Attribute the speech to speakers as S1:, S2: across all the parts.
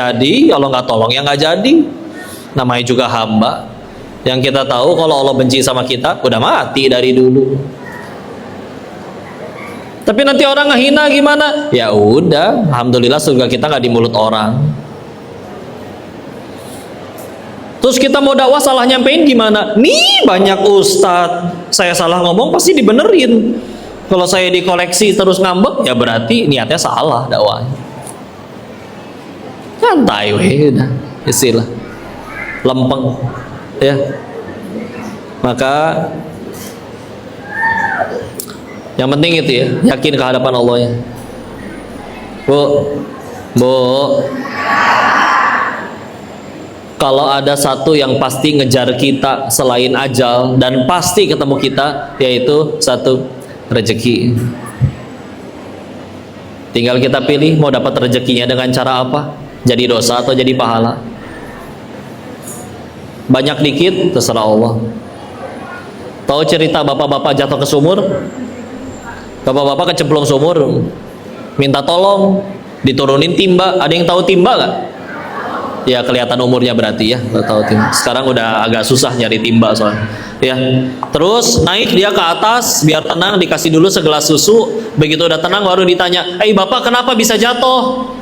S1: jadi, Allah nggak tolong ya nggak jadi. Namanya juga hamba. Yang kita tahu kalau Allah benci sama kita, udah mati dari dulu. Tapi nanti orang ngehina gimana? Ya udah, alhamdulillah surga kita nggak di mulut orang. Terus kita mau dakwah salah nyampein gimana? Nih banyak ustadz, saya salah ngomong pasti dibenerin. Kalau saya dikoleksi terus ngambek, ya berarti niatnya salah dakwahnya. Santai weh, udah istilah lempeng, ya. Maka yang penting itu ya, yakin kehadapan Allah ya. Bu, kalau ada satu yang pasti ngejar kita selain ajal dan pasti ketemu kita, yaitu satu, rezeki. Tinggal kita pilih mau dapat rezekinya dengan cara apa, jadi dosa atau jadi pahala. Banyak dikit terserah Allah. Tahu cerita bapak-bapak jatuh ke sumur? Bapak-bapak kecemplung sumur, minta tolong diturunin timba. Ada yang tahu timba nggak? Ya kelihatan umurnya berarti ya, nggak tahu timba. Sekarang udah agak susah nyari timba soalnya. Ya, terus naik dia ke atas biar tenang, dikasih dulu segelas susu. Begitu udah tenang baru ditanya, bapak kenapa bisa jatuh?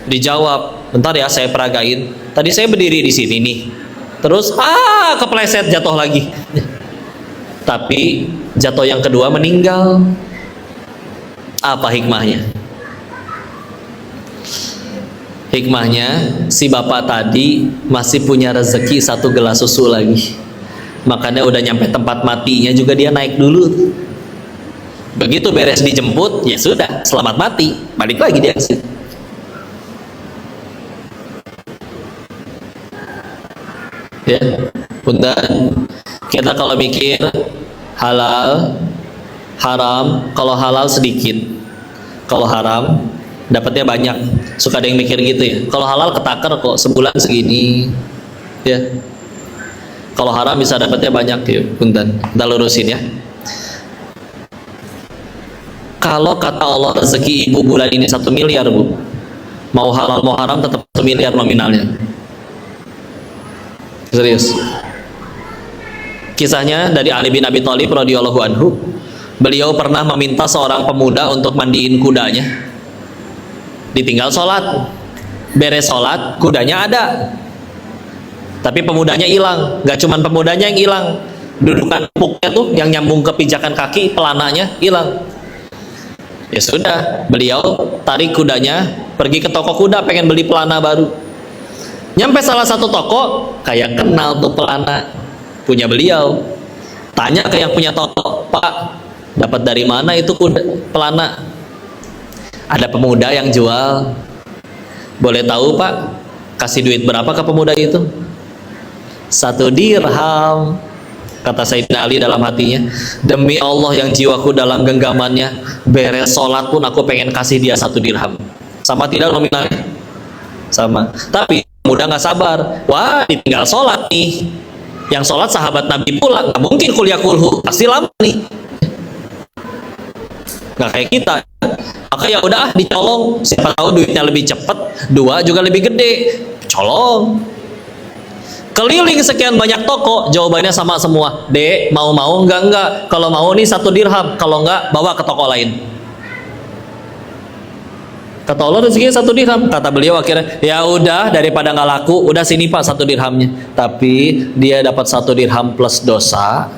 S1: Dijawab, bentar ya saya peragain. Tadi saya berdiri di sini nih, terus kepleset jatuh lagi. Tapi jatuh yang kedua meninggal. Apa hikmahnya? Hikmahnya si bapak tadi masih punya rezeki satu gelas susu lagi. Makanya udah nyampe tempat matinya juga dia naik dulu. Begitu beres dijemput, ya sudah, selamat mati, balik lagi dia ke situ. Ya, punten. Kita kalau mikir halal, haram, kalau halal sedikit, kalau haram dapatnya banyak. Suka ada yang mikir gitu ya, kalau halal ketakar kok sebulan segini ya, kalau haram bisa dapatnya banyak ya. Punten, kita lurusin ya. Kalau kata Allah rezeki ibu bulan ini 1 miliar bu, mau halal mau haram tetap 1 miliar nominalnya. Serius. Kisahnya dari Ali bin Abi Thalib radhiyallahu anhu. Beliau pernah meminta seorang pemuda untuk mandiin kudanya. Ditinggal sholat, beres sholat kudanya ada, tapi pemudanya hilang. Gak cuman pemudanya yang hilang, dudukan empuknya tuh yang nyambung ke pijakan kaki, pelananya hilang. Ya sudah, beliau tarik kudanya pergi ke toko kuda, pengen beli pelana baru. Nyampe salah satu toko, kayak kenal tuh pelana punya beliau. Tanya ke yang punya toko, Pak, dapat dari mana itu kuda, pelana? Ada pemuda yang jual. Boleh tahu Pak, kasih duit berapa ke pemuda itu? 1 dirham. Kata Sayyidina Ali dalam hatinya, demi Allah yang jiwaku dalam genggamannya, beres sholat pun aku pengen kasih dia 1 dirham. Sama tidak nominalnya? Sama. Tapi pemuda nggak sabar. Wah, ditinggal sholat nih. Yang sholat sahabat Nabi pula, nggak mungkin kuliah kulhu, pasti lama nih. Nggak kayak kita. Maka ya udah dicolong, siapa tahu duitnya lebih cepat, 2 juga lebih gede, colong. Keliling sekian banyak toko, jawabannya sama semua. Dek, mau enggak, kalau mau nih 1 dirham, kalau enggak bawa ke toko lain. Kata Allah rezekinya 1 dirham. Kata beliau akhirnya, ya udah daripada nggak laku, udah sini Pak 1 dirhamnya. Tapi dia dapat 1 dirham plus dosa.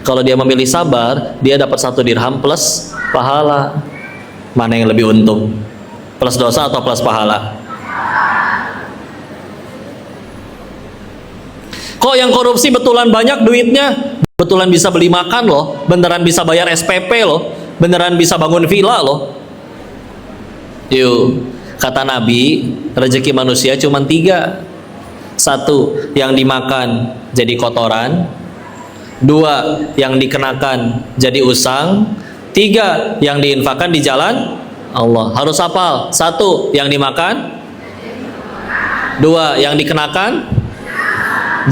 S1: Kalau dia memilih sabar, dia dapat 1 dirham plus pahala. Mana yang lebih untung? Plus dosa atau plus pahala? Kok yang korupsi betulan banyak duitnya? Betulan bisa beli makan loh, beneran bisa bayar SPP loh, beneran bisa bangun villa loh. Yuk, kata Nabi, rezeki manusia cuma 3. 1, yang dimakan jadi kotoran. 2, yang dikenakan jadi usang. 3, yang diinfakkan di jalan Allah. Harus hafal. 1, yang dimakan. 2, yang dikenakan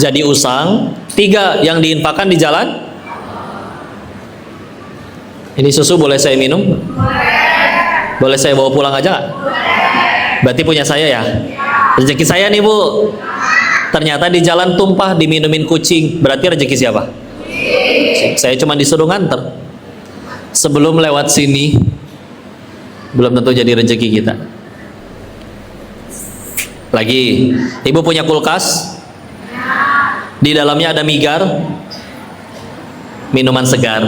S1: jadi usang. 3, yang diinfakkan di jalan. Ini susu boleh saya minum? Boleh saya bawa pulang aja nggak? Berarti punya saya ya? Rezeki saya nih Bu, ternyata di jalan tumpah diminumin kucing, berarti rezeki siapa? Saya cuma disuruh nganter. Sebelum lewat sini belum tentu jadi rezeki kita. Lagi, ibu punya kulkas, di dalamnya ada migar, minuman segar.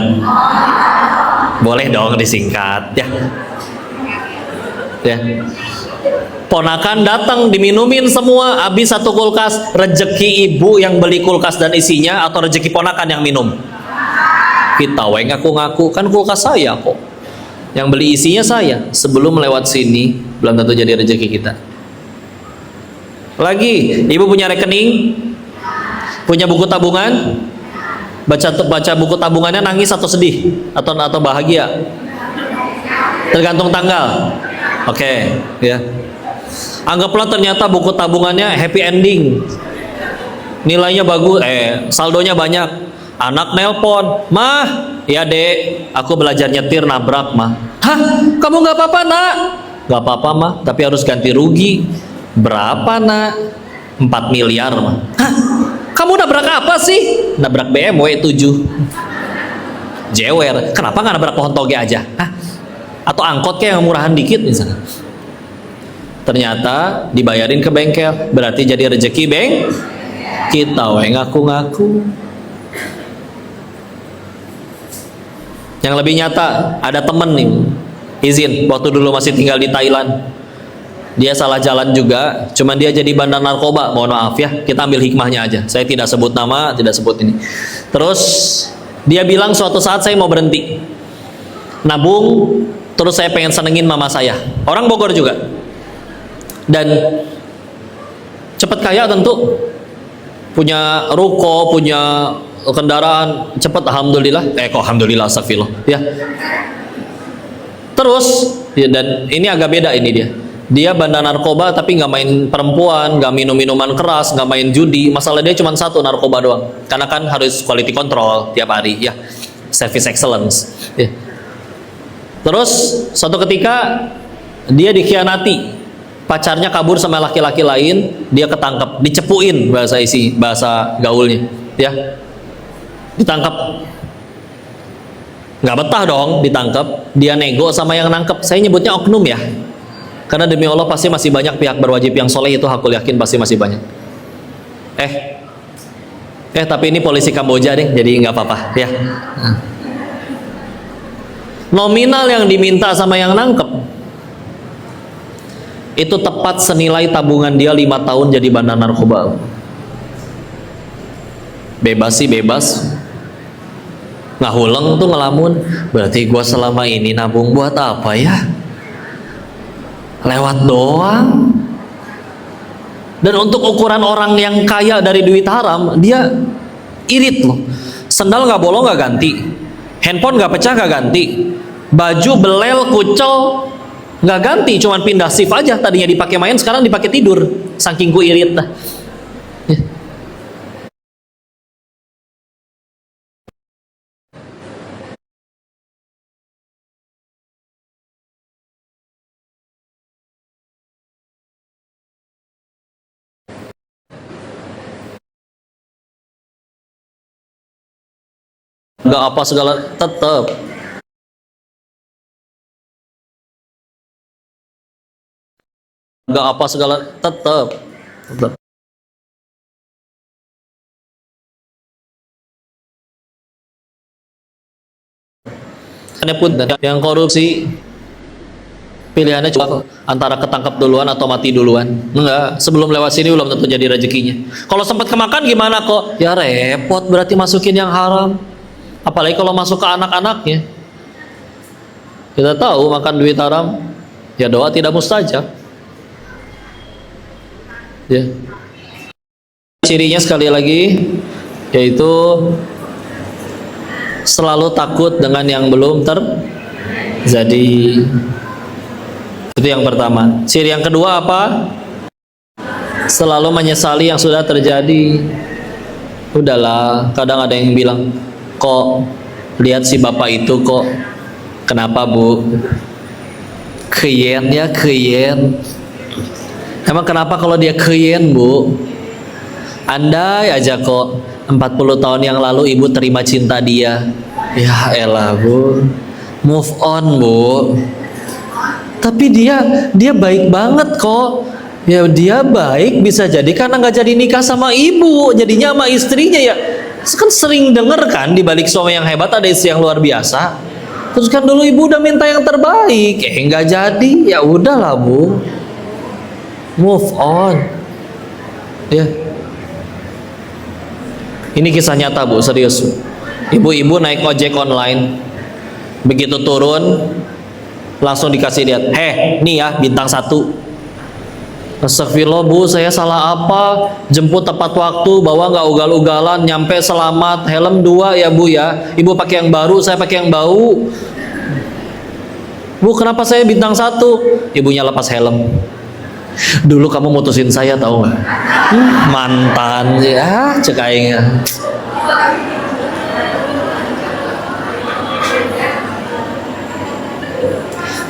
S1: Boleh dong disingkat ya. Ya. Ponakan datang diminumin semua, habis satu kulkas. Rezeki ibu yang beli kulkas dan isinya atau rezeki ponakan yang minum? Kita we ngaku-ngaku, kan kulkas saya kok. Yang beli isinya saya. Sebelum lewat sini belum tentu jadi rezeki kita. Lagi, ibu punya rekening, punya buku tabungan, baca buku tabungannya nangis atau sedih atau bahagia? Tergantung tanggal. Oke, ya. Anggaplah ternyata buku tabungannya happy ending, nilainya bagus, saldonya banyak. Anak nelpon, "Mah, ya Dek, aku belajar nyetir nabrak mah." "Hah, kamu nggak apa-apa Nak?" "Nggak apa-apa Mah, tapi harus ganti rugi." "Berapa Nak?" 4 miliar mah. "Hah, kamu nabrak apa sih?" "Nabrak BMW 7." Jewer, kenapa nggak nabrak pohon toge aja? Hah? Atau angkot kayak yang murahan dikit misalnya. Ternyata dibayarin ke bengkel, berarti jadi rezeki kita we ngaku-ngaku. Yang lebih nyata, ada temen nih, izin, waktu dulu masih tinggal di Thailand, dia salah jalan juga, cuman dia jadi bandar narkoba. Mohon maaf ya, kita ambil hikmahnya aja, saya tidak sebut nama, tidak sebut ini. Terus dia bilang suatu saat saya mau berhenti nabung, terus saya pengen senengin mama saya, orang Bogor juga, dan cepat kaya tentu, punya ruko, punya kendaraan, cepat, alhamdulillah. Alhamdulillah, astagfirullah ya. Terus ya, dan ini agak beda, ini dia bandar narkoba tapi nggak main perempuan, nggak minum minuman keras, nggak main judi. Masalah dia cuma satu, narkoba doang, karena kan harus quality control tiap hari ya, service excellence ya. Terus suatu ketika dia dikhianati, pacarnya kabur sama laki-laki lain, dia ketangkep, dicepuin bahasa gaulnya ya. Ditangkap, nggak betah dong ditangkap, dia nego sama yang nangkep. Saya nyebutnya oknum ya, karena demi Allah pasti masih banyak pihak berwajib yang soleh, itu aku yakin pasti masih banyak. Tapi ini polisi Kamboja deh, jadi nggak apa-apa ya. Nominal yang diminta sama yang nangkep itu tepat senilai tabungan dia 5 tahun jadi bandar narkoba. Bebas sih bebas, ngahuleng tuh ngelamun. Berarti gua selama ini nabung buat apa ya? Lewat doang. Dan untuk ukuran orang yang kaya dari duit haram, dia irit loh. Sendal nggak bolong nggak ganti, handphone nggak pecah nggak ganti, baju belel kucel nggak ganti, cuman pindah shift aja. Tadinya dipakai main, sekarang dipakai tidur. Saking ku irit dah. Nggak apa segala, tetap nggak apa segala, tetap pun yang korupsi pilihannya cuma antara ketangkap duluan atau mati duluan. Enggak, sebelum lewat sini belum tentu jadi rezekinya. Kalau sempat kemakan gimana kok? Ya repot, berarti masukin yang haram. Apalagi kalau masuk ke anak-anaknya. Kita tahu makan duit haram, ya doa tidak mustajab. Ya. Cirinya sekali lagi, yaitu selalu takut dengan yang belum terjadi. Itu yang pertama. Ciri yang kedua apa? Selalu menyesali yang sudah terjadi. Udahlah, kadang ada yang bilang, kok lihat si bapak itu kok, kenapa Bu? Keyen ya keyen. Emang kenapa kalau dia keyen, Bu? Andai aja kok 40 tahun yang lalu ibu terima cinta dia. Ya elah, Bu. Move on, Bu. Tapi dia baik banget kok. Ya dia baik bisa jadi karena nggak jadi nikah sama ibu, jadinya sama istrinya ya. Kan sering denger kan di balik suami yang hebat ada istri yang luar biasa. Terus kan dulu ibu udah minta yang terbaik, nggak jadi, ya udahlah, Bu. Move on. Ya. Ini kisah nyata, Bu, serius. Ibu-ibu naik ojek online, begitu turun langsung dikasih lihat, nih ya bintang 1. Astagfirullah, Bu, saya salah apa? Jemput tepat waktu, bawa nggak ugal-ugalan, nyampe selamat, helm 2 ya, Bu ya. Ibu pakai yang baru, saya pakai yang bau. Bu, kenapa saya bintang 1? Ibunya lepas helm. Dulu kamu mutusin saya, tahu nggak? Mantan ya, cek aing.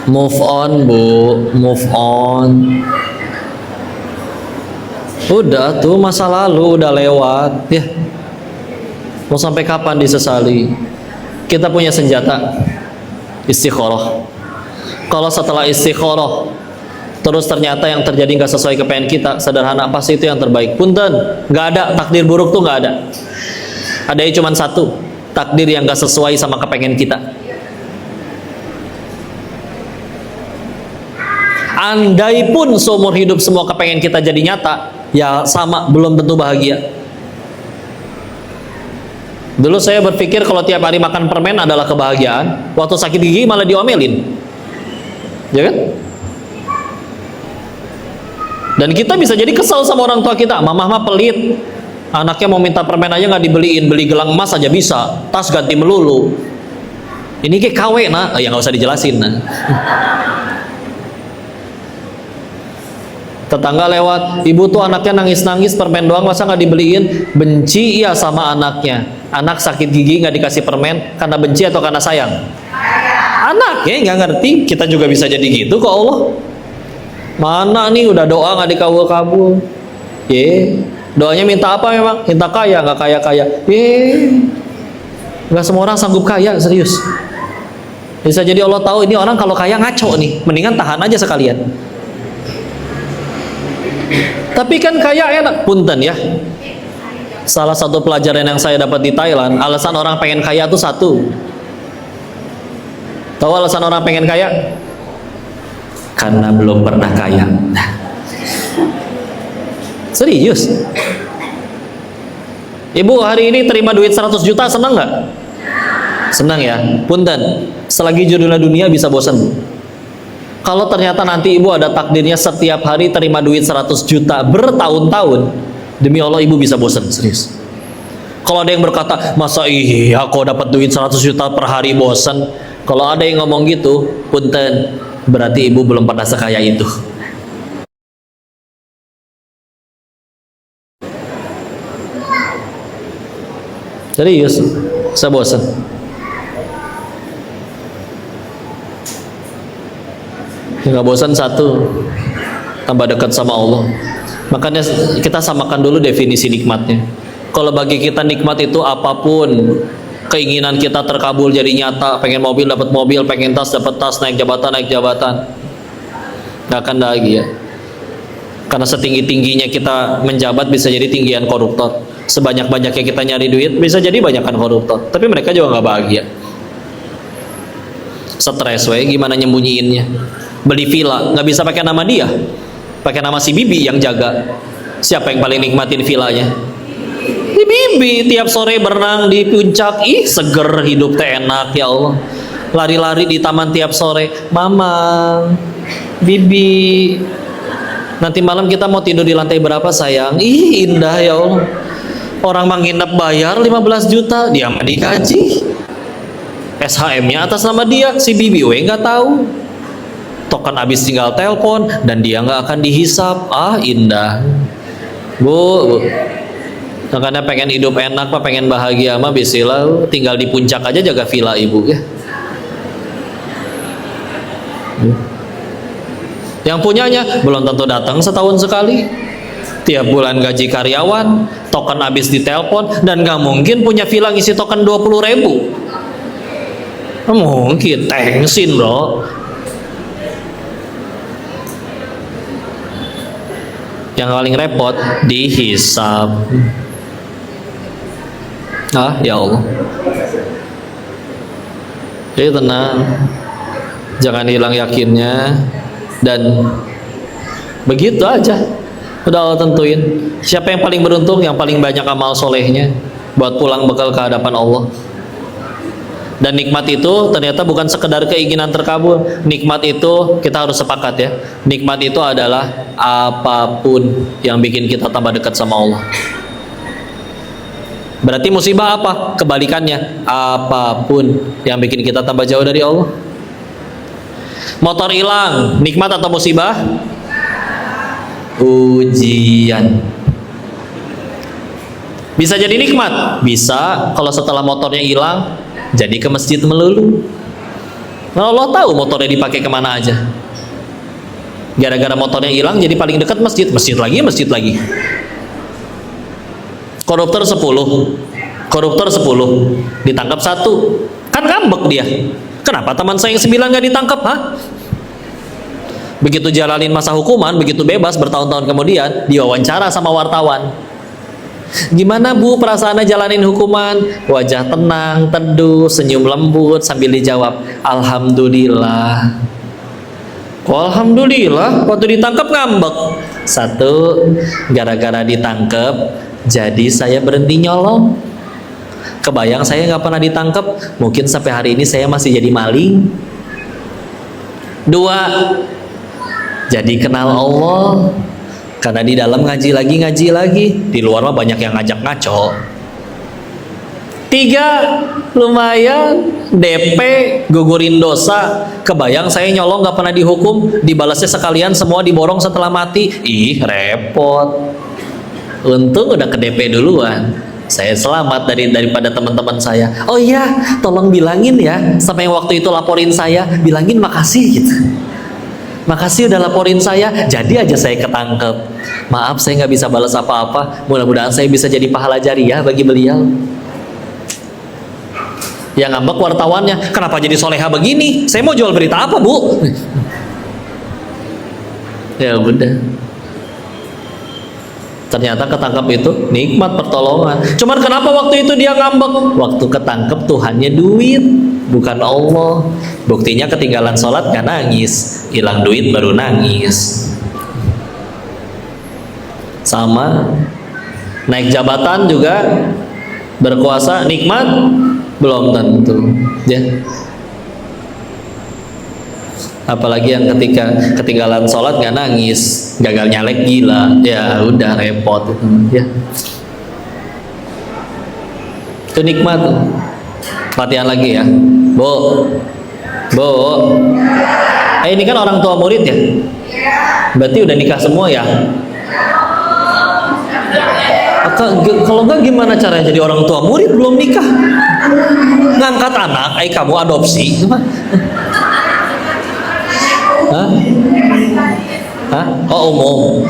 S1: Move on, Bu, move on. Udah tuh, masa lalu udah lewat ya. Mau sampai kapan disesali? Kita punya senjata, istikharah. Kalau setelah istikharah terus ternyata yang terjadi nggak sesuai kepengen kita, sederhana, pasti itu yang terbaik. Punten, nggak ada takdir buruk tuh, nggak ada. Adanya cuma satu, takdir yang nggak sesuai sama kepengen kita. Andai pun seumur hidup semua kepengen kita jadi nyata, ya sama, belum tentu bahagia. Dulu saya berpikir kalau tiap hari makan permen adalah kebahagiaan, waktu sakit gigi malah diomelin, ya kan? Dan kita bisa jadi kesal sama orang tua kita, mamah mah pelit, anaknya mau minta permen aja nggak dibeliin, beli gelang emas aja bisa, tas ganti melulu. Ini kayak KW, nah, ya nggak usah dijelasin. Nah. Tetangga lewat, ibu tuh anaknya nangis-nangis permen doang masa nggak dibeliin, benci ya sama anaknya. Anak sakit gigi nggak dikasih permen karena benci atau karena sayang? Anaknya nggak ngerti, kita juga bisa jadi gitu kok Allah. Mana nih udah doa nggak dikabul-kabul? Doanya minta apa memang? Minta kaya, nggak kaya-kaya. Nggak semua orang sanggup kaya, serius. Bisa jadi Allah tahu ini orang kalau kaya ngaco nih, mendingan tahan aja sekalian. Tapi kan kaya enak, punten ya. Salah satu pelajaran yang saya dapat di Thailand, alasan orang pengen kaya tuh satu. Tahu alasan orang pengen kaya? Karena belum pernah kaya. Serius. Ibu hari ini terima duit 100 juta, senang nggak? Senang ya. Punten, selagi judulnya dunia bisa bosan, Bu. Kalau ternyata nanti ibu ada takdirnya setiap hari terima duit 100 juta bertahun-tahun, demi Allah ibu bisa bosan, serius. Kalau ada yang berkata, masa iya kok dapat duit 100 juta per hari bosan? Kalau ada yang ngomong gitu, punten, berarti ibu belum pernah sekaya itu. Serius, saya bosan. Nggak bosan satu, tambah dekat sama Allah. Makanya kita samakan dulu definisi nikmatnya. Kalau bagi kita nikmat itu apapun keinginan kita terkabul jadi nyata, pengen mobil dapat mobil, pengen tas dapat tas, naik jabatan nggak akan bahagia. Karena setinggi-tingginya kita menjabat bisa jadi tinggian koruptor, sebanyak-banyaknya kita nyari duit bisa jadi banyakan koruptor, tapi mereka juga nggak bahagia. Stres gimana nyembunyiinnya. Beli villa nggak bisa pakai nama dia, pakai nama si bibi yang jaga. Siapa yang paling nikmatin villanya? Si bibi. Tiap sore berenang di puncak, seger, hidup teh enak, ya Allah. Lari-lari di taman tiap sore, mama, bibi, nanti malam kita mau tidur di lantai berapa sayang? Indah ya Allah. Orang menginap bayar 15 juta, dia mah dikaji. SHM-nya atas nama dia, si bibi nggak tahu. Token habis tinggal telepon dan dia nggak akan dihisap. Indah, Bu. Makanya pengen hidup enak, pengen bahagia mah bismillah, tinggal di puncak aja jaga villa ibu ya. Yang punyanya belum tentu datang setahun sekali. Tiap bulan gaji karyawan, token habis ditelepon, dan gak mungkin punya villa ngisi token 20.000. Mungkin, tensin bro. Yang paling repot dihisab. Ya Allah. Jadi tenang, jangan hilang yakinnya, dan begitu aja. Udah Allah tentuin siapa yang paling beruntung, yang paling banyak amal solehnya buat pulang bekal ke hadapan Allah. Dan nikmat itu ternyata bukan sekedar keinginan terkabul. Nikmat itu kita harus sepakat ya, nikmat itu adalah apapun yang bikin kita tambah dekat sama Allah. Berarti musibah apa? Kebalikannya, apapun yang bikin kita tambah jauh dari Allah. Motor hilang, nikmat atau musibah? Ujian. Bisa jadi nikmat, bisa kalau setelah motornya hilang jadi ke masjid melulu. Nah, Allah tahu motornya dipakai kemana aja. Gara-gara motornya hilang jadi paling dekat masjid, masjid lagi. Koruptor 10 ditangkap 1, kan ngambek dia. Kenapa teman saya yang 9 gak ditangkap? Begitu jalanin masa hukuman, begitu bebas bertahun-tahun kemudian, diwawancara sama wartawan. Gimana Bu perasaannya jalanin hukuman? Wajah tenang, teduh, senyum lembut sambil dijawab, Alhamdulillah. Alhamdulillah, waktu ditangkap ngambek. 1, gara-gara ditangkap, jadi saya berhenti nyolong. Kebayang saya nggak pernah ditangkap, mungkin sampai hari ini saya masih jadi maling. 2, jadi kenal Allah, karena di dalam ngaji lagi, di luar mah banyak yang ngajak ngaco. 3, lumayan DP, gugurin dosa. Kebayang saya nyolong nggak pernah dihukum, dibalasnya sekalian semua diborong setelah mati. Ih, repot. Untung udah ke DP duluan, saya selamat daripada teman-teman saya. Oh iya, tolong bilangin ya sama yang waktu itu laporin saya, bilangin makasih gitu. Makasih udah laporin saya, jadi aja saya ketangkep. Maaf saya nggak bisa balas apa-apa, mudah-mudahan saya bisa jadi pahala jariah bagi beliau. Yang ngambek wartawannya, kenapa jadi soleha begini? Saya mau jual berita apa Bu? Ya udah. Ternyata ketangkap itu nikmat pertolongan. Cuman kenapa waktu itu dia ngambek? Waktu ketangkep Tuhannya duit, bukan Allah. Buktinya ketinggalan sholat gak nangis, hilang duit baru nangis. Sama, naik jabatan juga, berkuasa nikmat belum tentu ya. Apalagi yang ketika ketinggalan sholat nggak nangis, gagal nyalek gila, ya udah repot itu ya. Itu nikmat. Latihan lagi ya, Bu. Ini kan orang tua murid ya, berarti udah nikah semua ya. Kalau nggak gimana caranya jadi orang tua murid belum nikah? Ngangkat anak, kamu adopsi. Oh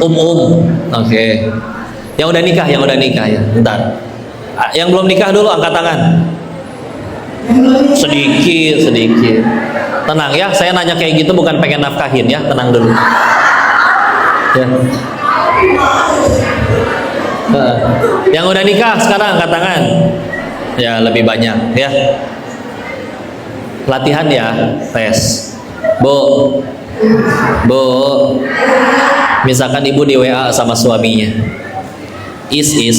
S1: umum. Oke. Yang udah nikah ya. Bentar. Yang belum nikah dulu angkat tangan. Sedikit. Tenang ya, saya nanya kayak gitu bukan pengen nafkahin ya, tenang dulu. Ya. Yang udah nikah sekarang angkat tangan. Ya lebih banyak ya. Latihan ya, tes. Bu, misalkan ibu di WA sama suaminya, istri,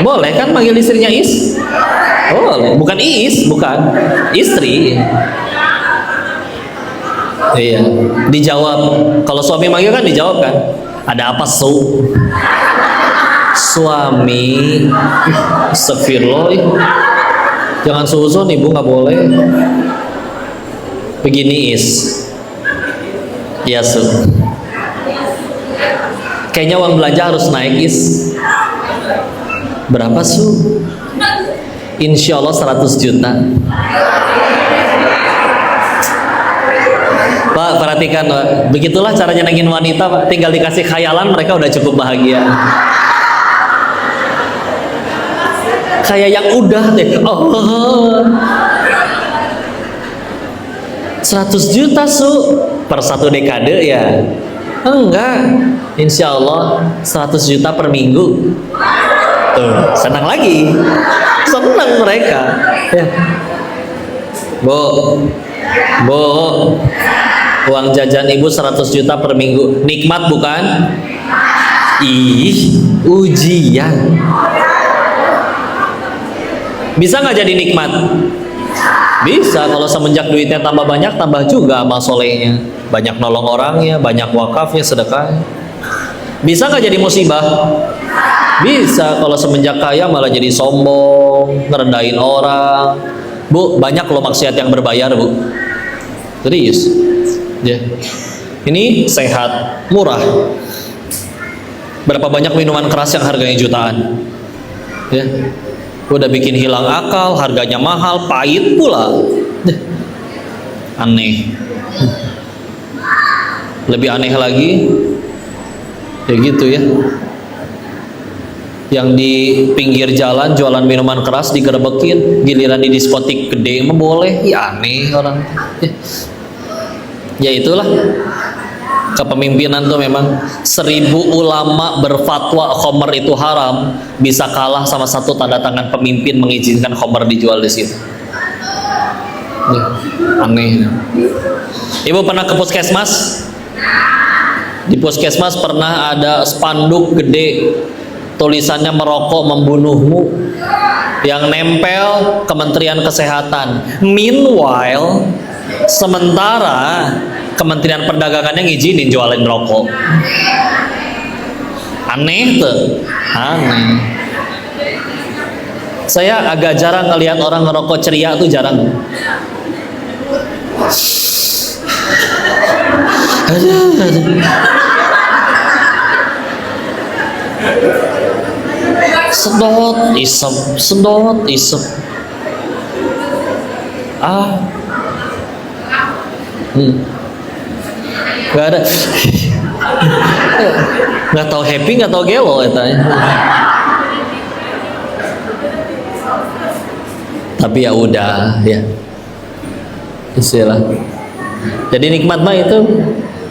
S1: boleh kan manggil istrinya is? Boleh, bukan bukan istri. Iya, dijawab. Kalau suami manggil kan dijawab kan, ada apa suami? Astagfirullah. Jangan suzon ibu, nggak boleh. Begini ya kayaknya uang belanja harus naik berapa su? Insya Allah 100 juta. perhatikan, Pak. Begitulah cara nyenengin wanita, Pak. Tinggal dikasih khayalan mereka udah cukup bahagia. Kayak yang udah deh. Oh. 100 juta per 1 dekade ya? Enggak. Insya Allah 100 juta per minggu. Tuh, senang lagi. Senang mereka. Ya. Bu, uang jajan ibu 100 juta per minggu. Nikmat bukan? Ih, ujian. Bisa nggak jadi nikmat? Bisa, kalau semenjak duitnya tambah banyak, tambah juga amal solehnya. Banyak nolong orangnya, banyak wakafnya, sedekah. Bisa nggak jadi musibah? Bisa, kalau semenjak kaya malah jadi sombong, ngerendahin orang. Bu, banyak loh maksiat yang berbayar, Bu. Serius. Ya. Ini sehat, murah. Berapa banyak minuman keras yang harganya jutaan? Ya. Udah bikin hilang akal, harganya mahal, pahit pula. Aneh. Lebih aneh lagi, ya gitu ya. Yang di pinggir jalan jualan minuman keras digerebekin, giliran di diskotik gede mah boleh. Ya aneh orang. Ya itulah. Kepemimpinan tuh memang 1000 ulama berfatwa khamr itu haram bisa kalah sama satu tanda tangan pemimpin mengizinkan khamr dijual di situ. Ya, aneh. Ibu pernah ke puskesmas? Di puskesmas pernah ada spanduk gede tulisannya merokok membunuhmu yang nempel Kementerian Kesehatan. Meanwhile, sementara Kementerian Perdagangan yang ngizinin jualan rokok. Aneh tuh, aneh. Saya agak jarang ngelihat orang ngerokok ceria tuh, jarang. Sedot, isep, sedot, isep. Gak ada. Gak tau happy, gak tau gelo katanya. Tapi ya udah ya. Istilah. Jadi nikmat mah itu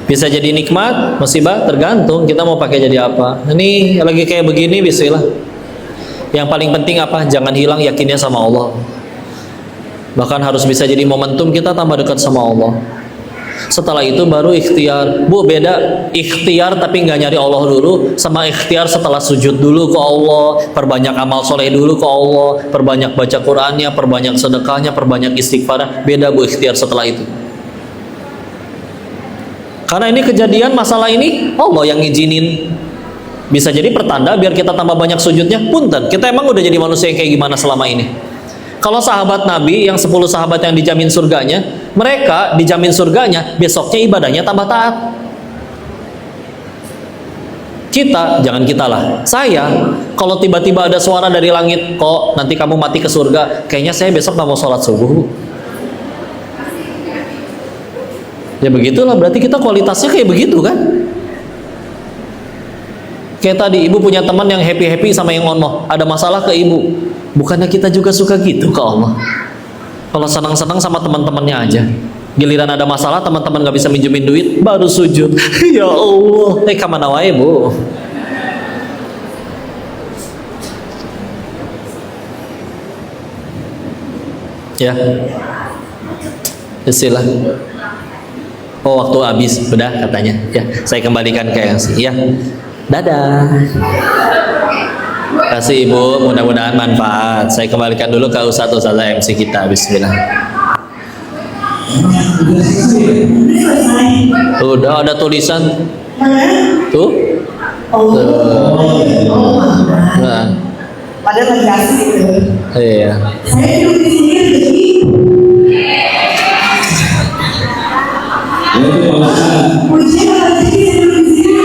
S1: bisa jadi nikmat, musibah tergantung kita mau pakai jadi apa. Ini lagi kayak begini bismillah. Yang paling penting apa? Jangan hilang yakinnya sama Allah. Bahkan harus bisa jadi momentum kita tambah dekat sama Allah. Setelah itu baru ikhtiar. Bu, beda ikhtiar tapi nggak nyari Allah dulu sama ikhtiar setelah sujud dulu ke Allah, perbanyak amal soleh dulu ke Allah, perbanyak baca Qur'annya, perbanyak sedekahnya, perbanyak istighfarnya. Beda Bu ikhtiar setelah itu. Karena ini kejadian masalah ini Allah yang ngizinin. Bisa jadi pertanda biar kita tambah banyak sujudnya. Punten, kita emang udah jadi manusia yang kayak gimana selama ini? Kalau sahabat Nabi yang 10 sahabat yang dijamin surganya, mereka dijamin surganya, besoknya ibadahnya tambah taat. Kita, jangan kita lah, saya, kalau tiba-tiba ada suara dari langit, kok nanti kamu mati ke surga, kayaknya saya besok gak mau sholat subuh. Ya begitulah, berarti kita kualitasnya kayak begitu kan? Kayak tadi, ibu punya teman yang happy-happy sama yang ono, ada masalah ke ibu. Bukannya kita juga suka gitu ke Allah? Kalau senang-senang sama teman-temannya aja, giliran ada masalah teman-teman gak bisa minjemin duit, baru sujud. Ya Allah, kemana wae Bu? Ya, istilah. Oh, waktu habis, udah katanya. Ya, saya kembalikan ke MC. Ya, dadah. Kasih Ibu, mudah-mudahan manfaat. Saya kembalikan dulu ke Ustazah MC kita. Bismillah. Udah ada tulisan tuh. Nah.
S2: Padahal dikasih gitu.
S1: Iya.
S2: Saya duduk di sini rezeki. Pujian rezeki duduk di sini.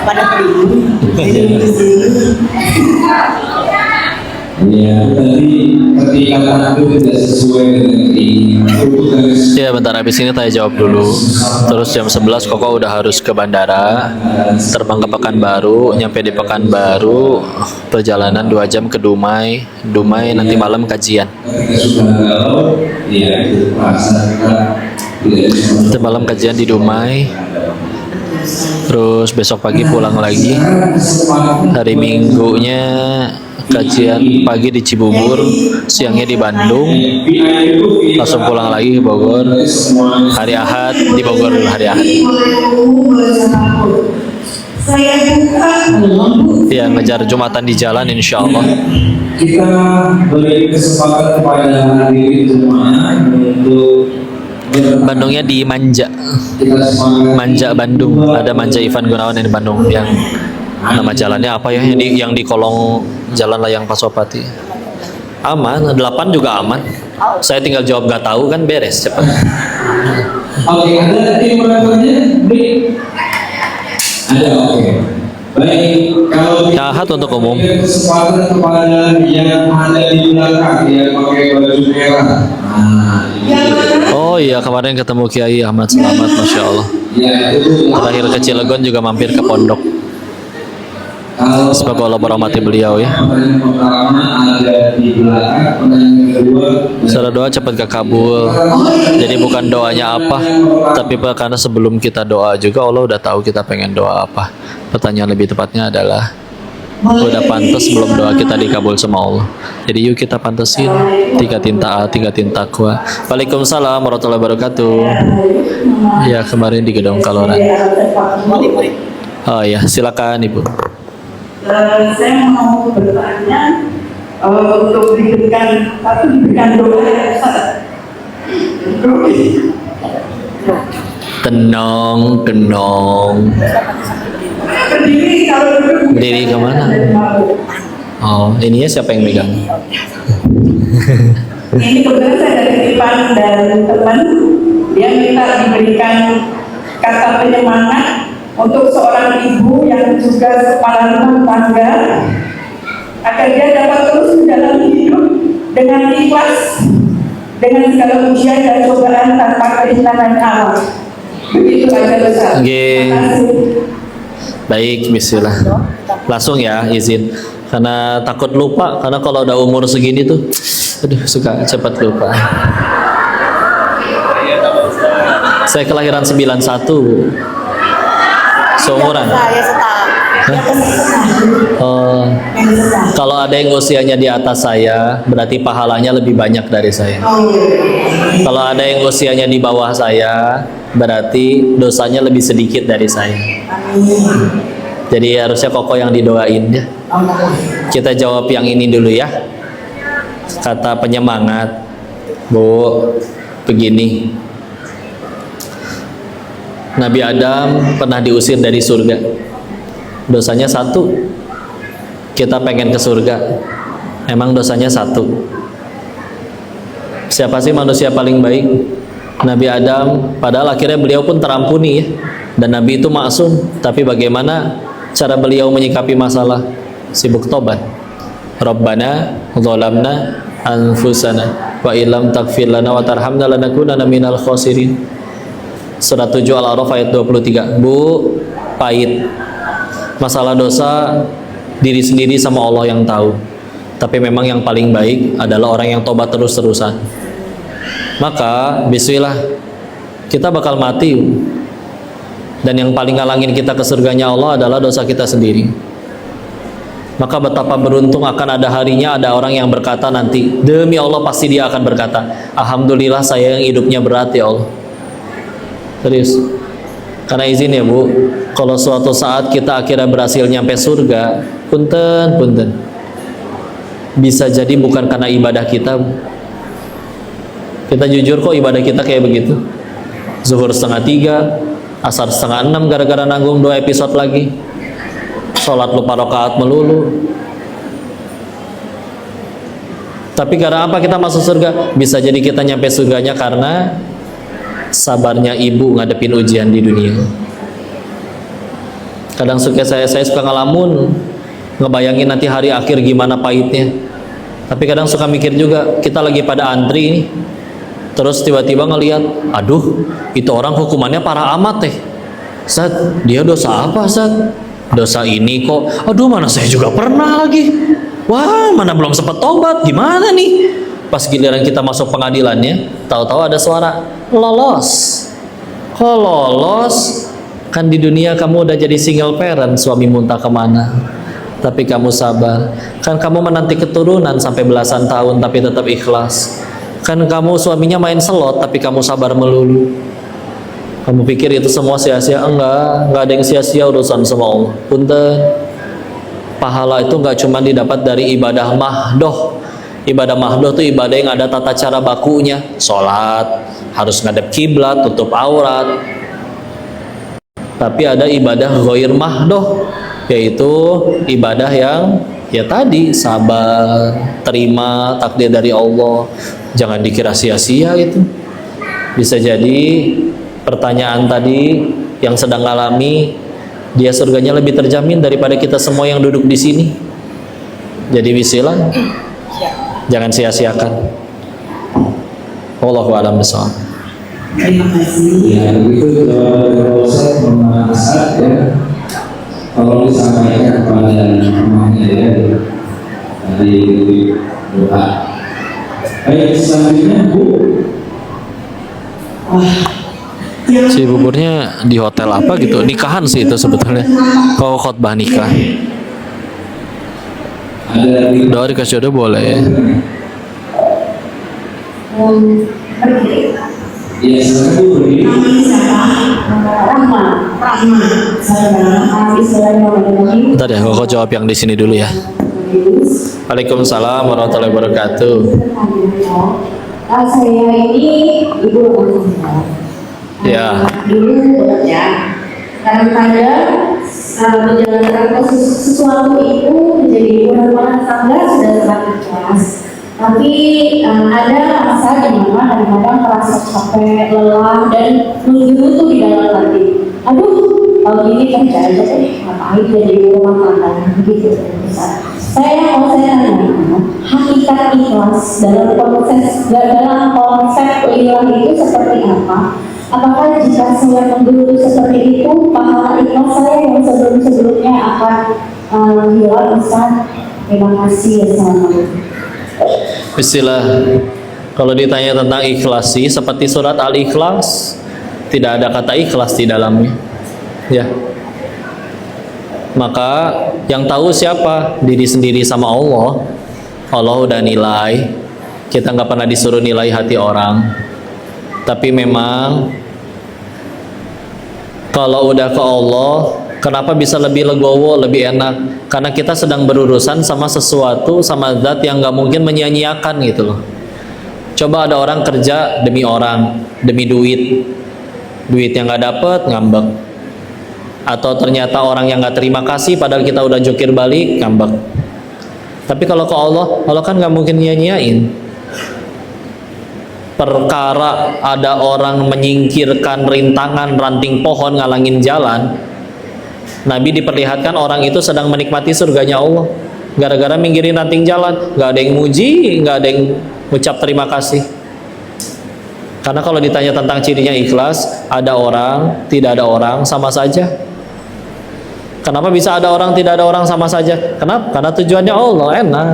S2: Pada berdiri. Duduk di sini.
S3: Ya, tapi ketika takut tidak sesuai dengan keinginan tugas.
S1: Ya bentar, habis ini tanya jawab dulu. Terus jam 11 Koko udah harus ke bandara, terbang ke Pekanbaru, nyampe di Pekanbaru, perjalanan 2 jam ke Dumai. Dumai nanti malam kajian.
S3: Ketika sudah galau, ya itu perasaan kita tidak bisa.
S1: Nanti malam kajian di Dumai. Terus besok pagi pulang lagi. Hari Minggunya kajian pagi di Cibubur, siangnya di Bandung, langsung pulang lagi ke Bogor. Hari Ahad di Bogor dulu, hari Ahad.
S2: Saya buka
S1: Ya, ngejar Jumatan di jalan insya Allah.
S3: Kita beri kesempatan kepada hadirin semua untuk
S1: Bandungnya di Manja,
S3: kita semangat.
S1: Manja Bandung. Ada Manja Ivan Gunawan yang di Bandung. Yang nama jalannya apa ya? Yang di kolong Jalan Layang Pasopati. Aman, 8 juga aman. Saya tinggal jawab gak tahu kan beres cepat.
S3: Oke, ada tim moderatornya? Ada, oke. Baik, kalau
S1: Ahad untuk umum.
S3: beri kesempatan kepada yang ada di belakang yang pakai baju merah. Nah, ini.
S1: Oh iya, kemarin ketemu Kiai Ahmad Selamat, Masya Allah.
S3: Ya, itu.
S1: Terakhir ke Cilegon juga mampir ke pondok.
S3: Kalau
S1: Semoga Allah merahmati beliau ya.
S3: pertanyaan pertama ada di belakang, pertanyaan kedua.
S1: Secara doa cepat kabul. Jadi bukan doanya apa, tapi karena sebelum kita doa juga Allah udah tahu kita pengen doa apa. Pertanyaan lebih tepatnya adalah udah pantas belum doa kita dikabul sama Allah. Jadi yuk kita pantesin tingkatin taat, tingkatin takwa. Waalaikumsalam warahmatullahi wabarakatuh. Ya kemarin di Gedong Kaloran. Oh ya silakan Ibu.
S2: Saya mau bertanya untuk diberikan doa ya Ustaz.
S1: Tenang, tenang.
S2: Berdiri kalau duduk.
S1: Berdiri kemana? Oh, ininya siapa yang megang?
S2: Ini kebetulan saya ada titipan dari teman, dia minta diberikan kata penyemangat untuk seorang ibu yang juga kepala rumah tangga agar dia dapat terus menjalani hidup dengan ikhlas dengan segala ujian dan cobaan tanpa keinginan Allah. Begitu aja Ustaz.
S1: Oke.
S2: Terima kasih.
S1: Baik, bismillah. Langsung ya, izin. Karena takut lupa, karena kalau udah umur segini tuh, aduh suka cepat lupa. Saya kelahiran 91. Seumuran.
S2: Saya setara.
S1: Hah? Oh, kalau ada yang usianya di atas saya, berarti pahalanya lebih banyak dari saya. Kalau ada yang usianya di bawah saya, berarti dosanya lebih sedikit dari saya. Jadi harusnya Koko yang didoain ya. Kita jawab yang ini dulu ya. Kata penyemangat, Bu, begini. Nabi Adam pernah diusir dari surga. Dosanya 1. Kita pengen ke surga. Emang dosanya 1. Siapa sih manusia paling baik? Nabi Adam. Padahal akhirnya beliau pun terampuni ya. Dan Nabi itu maksum. Tapi bagaimana cara beliau menyikapi masalah? Sibuk tobat. Rabbana dzalamna anfusana wa illam taghfir lana wa tarhamna lanakunanna minal khasirin. Surat 7 Al-A'raf ayat 23. Bu, pahit. Masalah dosa diri sendiri sama Allah yang tahu. Tapi memang yang paling baik adalah orang yang tobat terus-terusan. Maka bismillah, kita bakal mati. Dan yang paling ngalangin kita ke surganya Allah adalah dosa kita sendiri. Maka betapa beruntung akan ada harinya ada orang yang berkata nanti, demi Allah pasti dia akan berkata, alhamdulillah saya yang hidupnya berat ya Allah. Serius. Karena izin ya Bu, kalau suatu saat kita akhirnya berhasil nyampe surga, punten, bisa jadi bukan karena ibadah kita. Kita jujur kok ibadah kita kayak begitu. Zuhur 2:30, asar 5:30 gara-gara nanggung 2 episode lagi. Sholat lupa rakaat melulu. Tapi karena apa kita masuk surga? Bisa jadi kita nyampe surganya karena sabarnya ibu ngadepin ujian di dunia. Kadang saya suka ngelamun, ngebayangin nanti hari akhir gimana pahitnya. Tapi kadang suka mikir juga, kita lagi pada antri nih, terus tiba-tiba ngelihat, aduh, itu orang hukumannya parah amat teh. Ustaz, dia dosa apa Ustaz? Dosa ini kok, aduh mana saya juga pernah lagi. Wah, mana belum sempat tobat, gimana nih? Pas giliran kita masuk pengadilannya, tahu-tahu ada suara, lolos. Kok lolos? Kan di dunia kamu udah jadi single parent, suami muntah kemana? Tapi kamu sabar. Kan kamu menanti keturunan sampai belasan tahun tapi tetap ikhlas. Kan kamu suaminya main slot tapi kamu sabar melulu. Kamu pikir itu semua sia-sia? Enggak ada yang sia-sia urusan sama Allah. Punten. Pahala itu enggak cuma didapat dari ibadah mahdoh. Ibadah mahdoh itu ibadah yang ada tata cara bakunya. Sholat, harus ngadep kiblat, tutup aurat. Tapi ada ibadah ghair mahdoh, yaitu ibadah yang ya tadi sabar, terima takdir dari Allah. Jangan dikira sia-sia itu. Bisa jadi pertanyaan tadi yang sedang alami, dia surganya lebih terjamin daripada kita semua yang duduk di sini. Jadi bismillah, jangan sia-siakan. Wallahu a'lam bishawab.
S2: Terima kasih.
S3: Ya, begitu proses pembahasan ya. Kalau disampaikan kepada temannya ya dari doa. Baik, selanjutnya Bu.
S1: Si buburnya di hotel apa gitu, nikahan sih itu sebetulnya. Kalau khotbah nikah,
S3: Ada
S1: doa dikasih jodoh boleh ya.
S3: ya silakan Bu berdiri.
S2: Namanya siapa? Rahma. Bismillahirrahmanirrahim.
S1: Bentar ya, kok jawab yang di sini dulu ya. Waalaikumsalam warahmatullahi wabarakatuh.
S2: Saya ini ibu rumah tangga.
S1: Ya.
S2: Dulu bekerja. Kadang-kadang menjalankan sesuatu itu menjadi ibu rumah tangga sudah sangat ikhlas. Tapi ada masa di mana kadang-kadang merasa capek, lelah, dan menggerutu di dalam hati. Aduh, kalau gini kerja aja deh, ngapain jadi ibu rumah tangga begitu. Saya mau tanya, hakikat ikhlas dalam konsep ikhlas itu seperti apa? Apakah jika saya menggerutu seperti itu, pahala ikhlas saya yang sebelum-sebelumnya akan hilang? Ustaz, terima kasih. Assalamualaikum.
S1: Istilah kalau ditanya tentang ikhlas sih seperti surat Al-Ikhlas, tidak ada kata ikhlas di dalamnya. Ya. Maka yang tahu siapa? Diri sendiri sama Allah. Allah udah nilai. Kita nggak pernah disuruh nilai hati orang. Tapi memang kalau udah ke Allah, kenapa bisa lebih legowo, lebih enak? Karena kita sedang berurusan sama sesuatu, sama zat yang nggak mungkin menyia-nyiakan gitu loh. Coba ada orang kerja demi orang, demi duit, duit yang nggak dapet ngambek. Atau ternyata orang yang nggak terima kasih, padahal kita udah jukir balik ngambek. Tapi kalau ke Allah, Allah kan nggak mungkin nyia-nyiain. Perkara ada orang menyingkirkan rintangan ranting pohon ngalangin jalan, Nabi diperlihatkan orang itu sedang menikmati surganya Allah. Gara-gara minggirin ranting jalan, nggak ada yang muji, nggak ada yang ucap terima kasih. Karena kalau ditanya tentang cirinya ikhlas, ada orang, tidak ada orang, sama saja. Kenapa bisa ada orang, tidak ada orang, sama saja? Kenapa? Karena tujuannya Allah enak.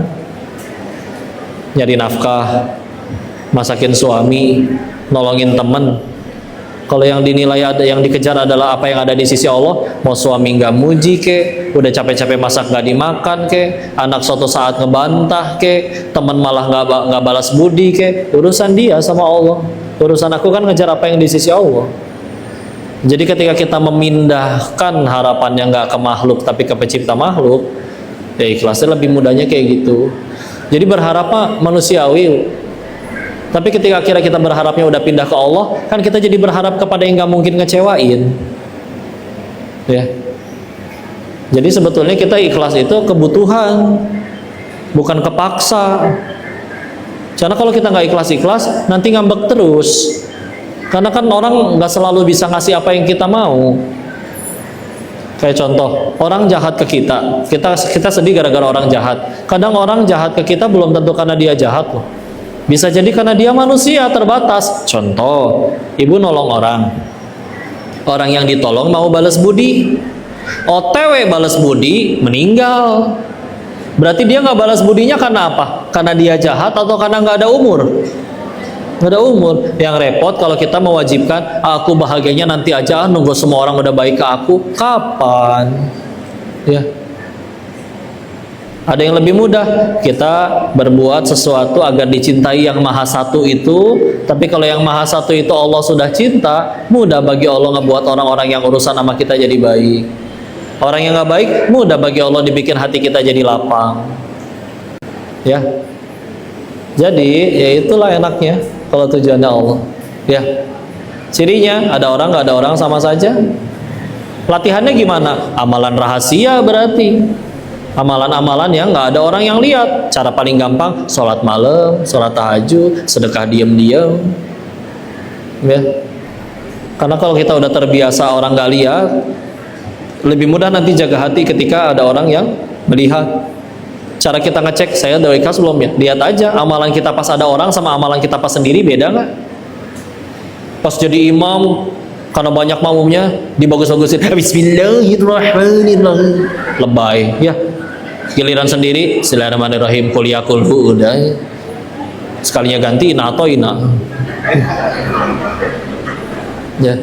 S1: Nyari nafkah, masakin suami, nolongin temen. Kalau yang dinilai ada, yang dikejar adalah apa yang ada di sisi Allah, mau suami nggak muji ke, udah capek-capek masak nggak dimakan ke, anak suatu saat ngebantah ke, teman malah nggak balas budi ke, urusan dia sama Allah. Urusan aku kan ngejar apa yang di sisi Allah. Jadi ketika kita memindahkan harapannya nggak ke makhluk tapi ke pencipta makhluk, ya ikhlasnya lebih mudahnya kayak gitu. Jadi berharap manusiawi. Tapi ketika akhirnya kita berharapnya udah pindah ke Allah, kan kita jadi berharap kepada yang nggak mungkin ngecewain, ya. Jadi sebetulnya kita ikhlas itu kebutuhan, bukan kepaksa. Karena kalau kita nggak ikhlas, nanti ngambek terus. Karena kan orang nggak selalu bisa ngasih apa yang kita mau. Kayak contoh, orang jahat ke kita sedih gara-gara orang jahat. Kadang orang jahat ke kita belum tentu karena dia jahat loh. Bisa jadi karena dia manusia terbatas. Contoh, ibu nolong orang yang ditolong mau balas budi, OTW balas budi, meninggal. Berarti dia nggak balas budinya karena apa? Karena dia jahat atau karena nggak ada umur? Nggak ada umur. Yang repot kalau kita mewajibkan aku bahagianya nanti aja, nunggu semua orang udah baik ke aku. Kapan? Ya. Ada yang lebih mudah, kita berbuat sesuatu agar dicintai yang maha satu itu. Tapi kalau yang maha satu itu Allah sudah cinta, mudah bagi Allah ngebuat orang-orang yang urusan sama kita jadi baik. Orang yang nggak baik, mudah bagi Allah dibikin hati kita jadi lapang. Ya. Jadi ya itulah enaknya kalau tujuannya Allah. Ya. Cirinya ada orang nggak ada orang sama saja. Latihannya gimana? Amalan rahasia berarti. Amalan-amalan yang nggak ada orang yang lihat. Cara paling gampang, sholat malam, sholat tahajud, sedekah diam-diam. Ya. Karena kalau kita udah terbiasa orang nggak lihat, lebih mudah nanti jaga hati ketika ada orang yang melihat. Cara kita ngecek, saya udah ikhlas belum ya? Lihat aja, amalan kita pas ada orang sama amalan kita pas sendiri beda nggak? Pas jadi imam, karena banyak makmumnya, dibagus-bagusin, Bismillahirrahmanirrahim, lebay, ya. Giliran sendiri, Bismillahirrahmanirrahim, kuliyakul udah. Sekalinya ganti, ina atau ina. Ya.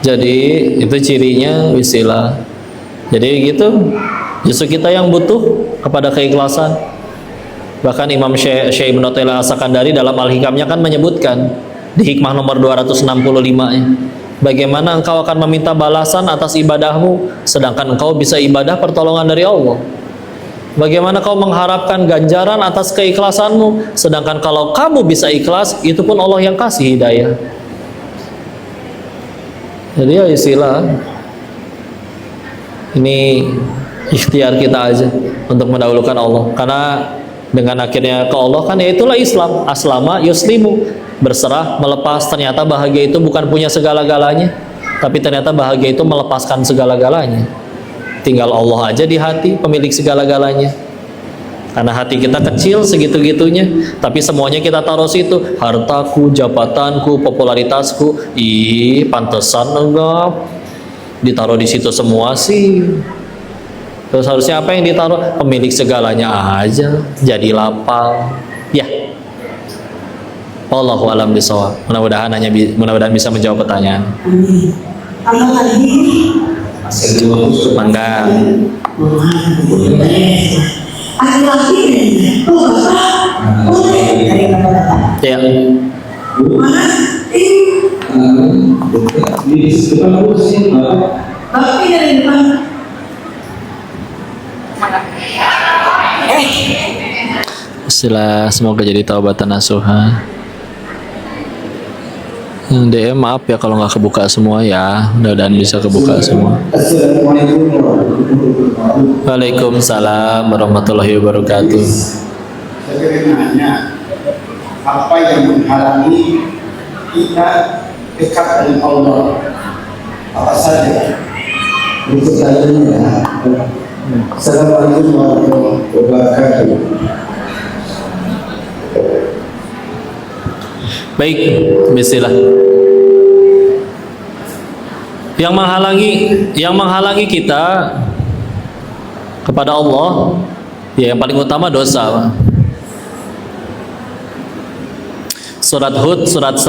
S1: Jadi itu cirinya wisilah. Jadi gitu. Justru kita yang butuh kepada keikhlasan. Bahkan Imam Syekh Ibnu Taimiyah As-Sakandari dalam Al-Hikamnya kan menyebutkan di hikmah nomor 265-nya, bagaimana engkau akan meminta balasan atas ibadahmu sedangkan engkau bisa ibadah pertolongan dari Allah. Bagaimana kau mengharapkan ganjaran atas keikhlasanmu sedangkan kalau kamu bisa ikhlas itu pun Allah yang kasih hidayah. Jadi ya istilah ini ikhtiar kita aja untuk mendahulukan Allah, karena dengan akhirnya ke Allah kan ya itulah Islam. Aslama yuslimu, berserah, melepas. Ternyata bahagia itu bukan punya segala-galanya, tapi ternyata bahagia itu melepaskan segala-galanya. Tinggal Allah aja di hati, pemilik segala-galanya. Karena hati kita kecil segitu-gitunya, tapi semuanya kita taruh situ. Hartaku, jabatanku, popularitasku, pantesan enggak ditaruh di situ semua sih. Terus harusnya apa yang ditaruh? Pemilik segalanya aja, jadi lapang. Ya. Wallahu a'lam bishawab. Mudah-mudahan bisa menjawab pertanyaan. Mangga. Ya. Istilah semoga jadi taubatan nasuha. DM maaf ya kalau nggak kebuka semua ya, mudah-mudahan bisa kebuka semua. Waalaikumsalam warahmatullahi wabarakatuh.
S4: Saya ingin nanya, apa yang menghalangi kita dekat dengan Allah? Apa saja? Assalamualaikum warahmatullahi wabarakatuh.
S1: Baik, bismillah. Yang menghalangi kita kepada Allah, ya yang paling utama dosa. Surat Hud surat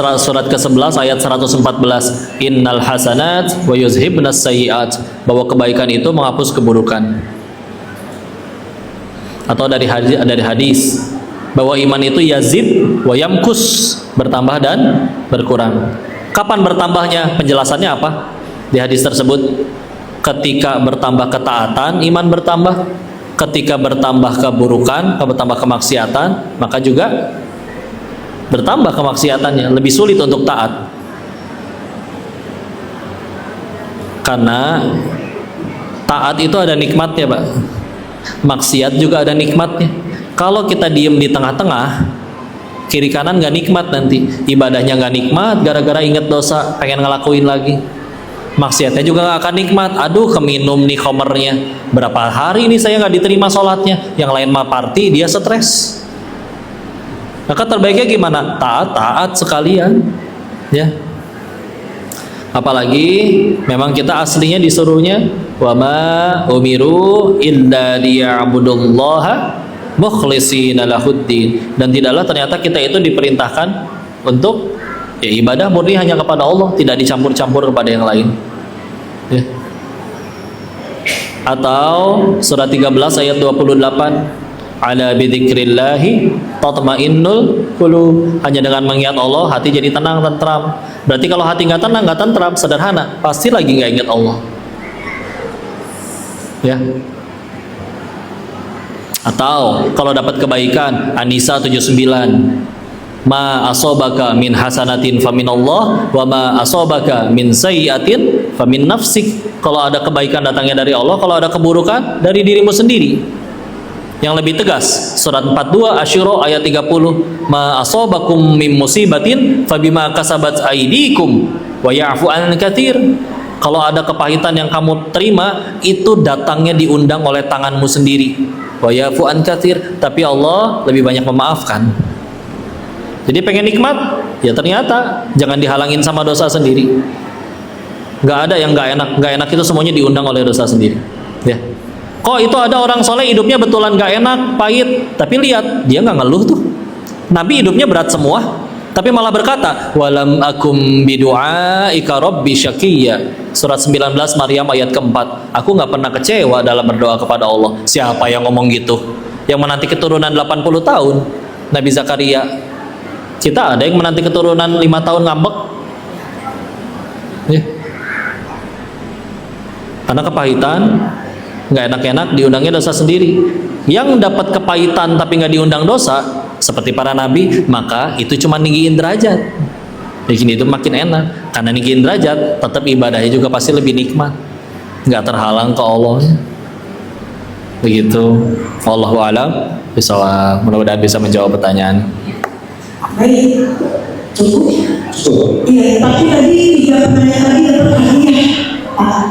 S1: ke-11 ayat 114. Innal hasanat wa yuzhibnas sayyi'at, bahwa kebaikan itu menghapus keburukan. Atau dari hadis bahwa iman itu yazid wa yamkus, bertambah dan berkurang. Kapan bertambahnya? Penjelasannya apa? Di hadis tersebut, ketika bertambah ketaatan, iman bertambah. Ketika bertambah keburukan, bertambah kemaksiatan, maka juga bertambah kemaksiatannya, lebih sulit untuk taat. Karena taat itu ada nikmatnya, Pak. Maksiat juga ada nikmatnya. Kalau kita diem di tengah-tengah, kiri kanan nggak nikmat nanti. Ibadahnya nggak nikmat, gara-gara inget dosa, pengen ngelakuin lagi. Maksiatnya juga nggak akan nikmat. Aduh, keminum nih khomernya. Berapa hari ini saya nggak diterima sholatnya. Yang lain mah party, dia stres. Maka terbaiknya gimana? Taat sekalian, ya. Apalagi memang kita aslinya disuruhnya wa ma umiru illa liya'budullaha mukhlishina lahuddin, dan tidaklah ternyata kita itu diperintahkan untuk ya ibadah murni hanya kepada Allah, tidak dicampur-campur kepada yang lain, ya. Atau surat 13 ayat 28, ala bidzikrillahi tatmainnul qulub, hanya dengan mengingat Allah hati jadi tenang, tentram. Berarti kalau hati nggak tenang, nggak tentram, sederhana, pasti lagi nggak ingat Allah, ya. Atau kalau dapat kebaikan, An-Nisa 79, ma asobaka min hasanatin famin Allah, wa ma asobaka min sayyiatin famin nafsik. Kalau ada kebaikan datangnya dari Allah, kalau ada keburukan dari dirimu sendiri. Yang lebih tegas, surat 42 Asyura ayat 30, ma asobakum min musibatin fabima kasabat aydikum wa ya'fu an katsir. Kalau ada kepahitan yang kamu terima, itu datangnya diundang oleh tanganmu sendiri. Wa ya'fu an katsir, tapi Allah lebih banyak memaafkan. Jadi pengen nikmat, ya ternyata jangan dihalangin sama dosa sendiri. Gak ada yang gak enak itu semuanya diundang oleh dosa sendiri, ya. Kok itu ada orang soleh hidupnya betulan gak enak, pahit, tapi lihat dia nggak ngeluh tuh. Nabi hidupnya berat semua, tapi malah berkata, walam akum bidu'aika rabbi syaqiyya. Surat 19 Maryam ayat keempat. Aku nggak pernah kecewa dalam berdoa kepada Allah. Siapa yang ngomong gitu? Yang menanti keturunan 80 tahun, Nabi Zakaria. Kita ada yang menanti keturunan 5 tahun ngambek, ya. Karena kepahitan, nggak enak-enak, diundangnya dosa sendiri. Yang dapat kepahitan tapi nggak diundang dosa, seperti para nabi, maka itu cuma ninggiin derajat. Bikin itu makin enak, karena ninggiin derajat, tetap ibadahnya juga pasti lebih nikmat, nggak terhalang ke Allah. Begitu. Wallahu a'lam bishawab. Mudah-mudahan bisa menjawab pertanyaan.
S5: Baik, cukup. Iya, tapi tadi 3 pertanyaan tadi dapat hadiah.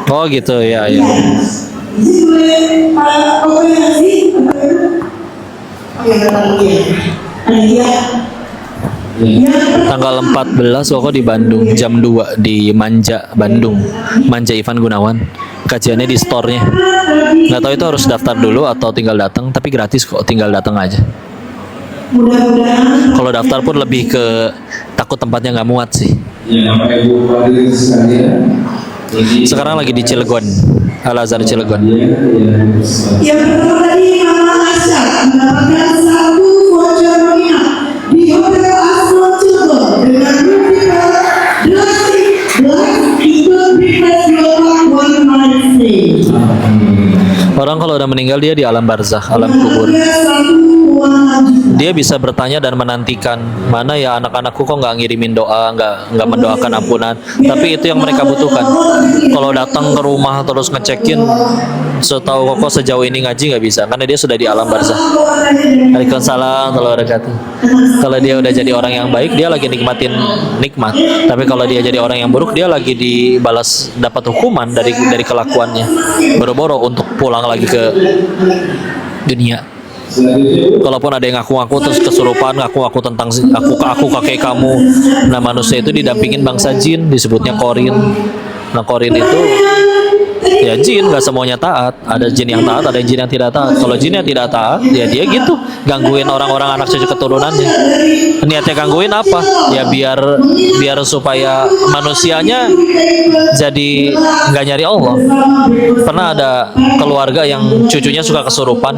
S1: Oh gitu ya, ya.
S5: Jadi boleh koordinasi
S1: Tanggal 14 pokok di Bandung jam 2 di Manja Bandung, Manja Ivan Gunawan. Kajiannya di store-nya. Nggak tahu itu harus daftar dulu atau tinggal datang, tapi gratis kok, tinggal datang aja. Kalau daftar pun lebih ke takut tempatnya nggak muat sih.
S3: Ya, Bapak Ibu hadirin sekalian.
S1: Sekarang lagi di Cilegon, Al-Azhar Cilegon.
S5: Yang pertama tadi Mama Asya mendapatkan 1 voucher menginap di Hotel Aslo Cilegon dengan rupiah ikut request Bapak One Night Stay.
S1: Orang kalau udah meninggal dia di alam barzakh, alam kubur. Dia bisa bertanya dan menantikan, mana ya anak-anakku kok nggak ngirimin doa, nggak mendoakan ampunan. Tapi itu yang mereka butuhkan. Kalau datang ke rumah terus ngecekin, setahu kok sejauh ini ngaji nggak bisa, karena dia sudah di alam barzakh. Waalaikumsalam warahmatullahi wabarakatuh. Kalau dia udah jadi orang yang baik, dia lagi nikmatin nikmat. Tapi kalau dia jadi orang yang buruk, dia lagi dibalas, dapat hukuman dari kelakuannya. Boro-boro untuk pulang lagi ke dunia. Kalaupun ada yang ngaku-ngaku terus kesurupan, ngaku-ngaku tentang aku kakek kamu. Nah, manusia itu didampingin bangsa jin, disebutnya korin. Nah, korin itu ya jin, nggak semuanya taat. Ada jin yang taat, ada jin yang tidak taat. Kalau jin yang tidak taat, ya dia gitu, gangguin orang-orang anak cucu keturunannya. Niatnya gangguin apa? Ya biar supaya manusianya jadi nggak nyari Allah. Pernah ada keluarga yang cucunya suka kesurupan,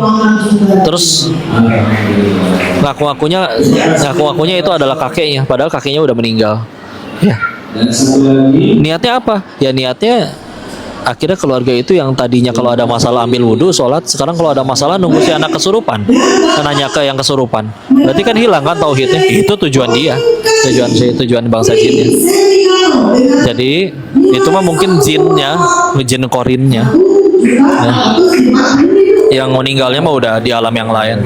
S1: terus ngaku-ngakunya itu adalah kakeknya, padahal kakeknya udah meninggal. Ya. Niatnya apa? Ya niatnya akhirnya keluarga itu yang tadinya kalau ada masalah ambil wudhu, sholat, sekarang kalau ada masalah nunggu si anak kesurupan, nanya ke yang kesurupan. Berarti kan hilang kan tauhidnya. Itu tujuan dia, tujuan bangsa jinnya. Jadi itu mah mungkin jinnya, jin korinnya. Ya. Yang meninggalnya mah udah di alam yang lain.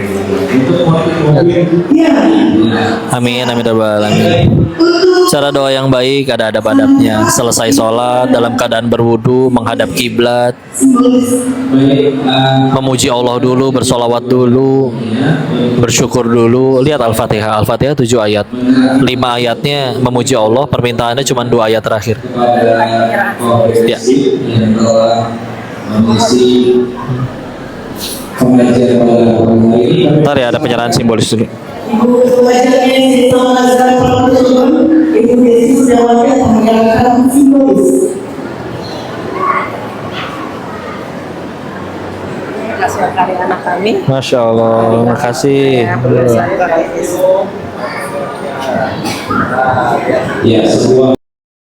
S5: Ya,
S1: Amin, amin ya rabbal alamin. Cara doa yang baik ada adab-adabnya. Selesai sholat dalam keadaan berwudu, menghadap kiblat, memuji Allah dulu, bersolawat dulu, bersyukur dulu. Lihat Al-Fatihah. Al-Fatihah 7 ayat. 5 ayatnya memuji Allah, permintaannya cuma 2 ayat terakhir. Ya.
S3: yang telah mengisi pengajian pada pagi hari ini.
S1: Ntar ya ada penyerahan simbolis dulu.
S5: Ibu Ketuanya Siswa Nazar Pramudian, Ibu Desi Sudawati mengeluarkan simbolis.
S6: Hasil karya anak kami.
S1: Masya Allah, makasih.
S3: Ya, sebuah